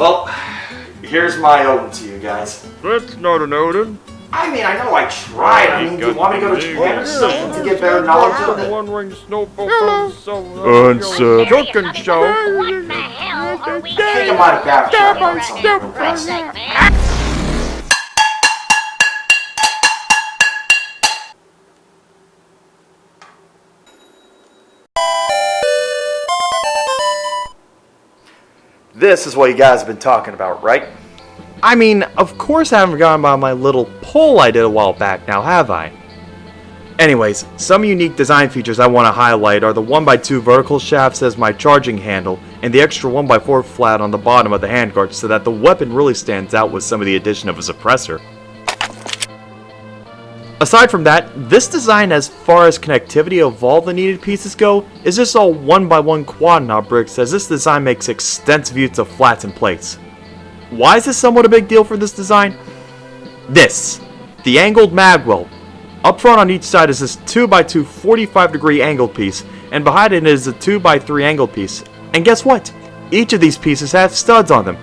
Well, here's my Oden to you guys. That's not an Oden. I mean, I know I tried. I mean, do you want me to go to Japan or something to get better knowledge of it? One-ring snowball Cooking show. What the hell are we I think I might have backtracked on something. for a sec, man? This is what you guys have been talking about, right? I mean, of course I haven't forgotten about my little poll I did a while back now, have I? Anyways, some unique design features I want to highlight are the 1x2 vertical shafts as my charging handle, and the extra 1x4 flat on the bottom of the handguard so that the weapon really stands out with some of the addition of a suppressor. Aside from that, this design as far as connectivity of all the needed pieces go, is just all 1x1 quad knob bricks as this design makes extensive use of flats in place. Why is this somewhat a big deal for this design? The angled mag weld. Up front on each side is this 2x2 45-degree angled piece, and behind it is a 2x3 angled piece. And guess what? Each of these pieces have studs on them.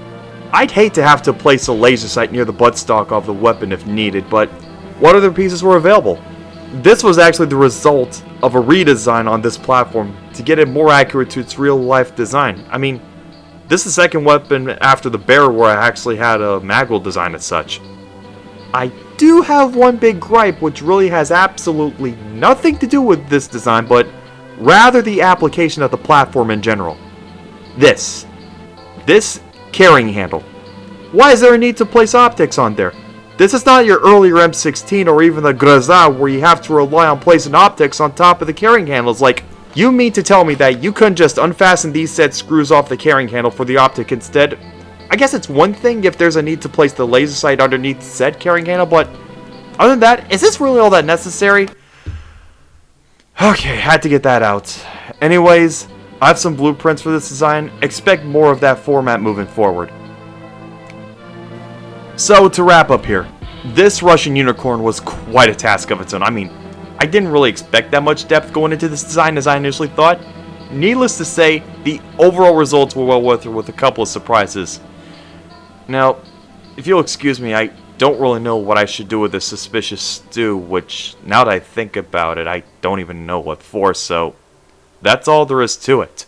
I'd hate to have to place a laser sight near the buttstock of the weapon if needed, but what other pieces were available? This was actually the result of a redesign on this platform to get it more accurate to its real-life design. I mean, this is the second weapon after the bear where I actually had a mag weld design as such. I do have one big gripe which really has absolutely nothing to do with this design, but rather the application of the platform in general. This carrying handle. Why is there a need to place optics on there? This is not your earlier M16 or even the Graza where you have to rely on placing optics on top of the carrying handles. Like, you mean to tell me that you couldn't just unfasten these said screws off the carrying handle for the optic instead? I guess it's one thing if there's a need to place the laser sight underneath said carrying handle, but other than that, is this really all that necessary? Okay, had to get that out. Anyways, I have some blueprints for this design. Expect more of that format moving forward. So, to wrap up here, this Russian unicorn was quite a task of its own. I mean, I didn't really expect that much depth going into this design as I initially thought. Needless to say, the overall results were well worth it with a couple of surprises. Now, if you'll excuse me, I don't really know what I should do with this suspicious stew, which, now that I think about it, I don't even know what for, so that's all there is to it.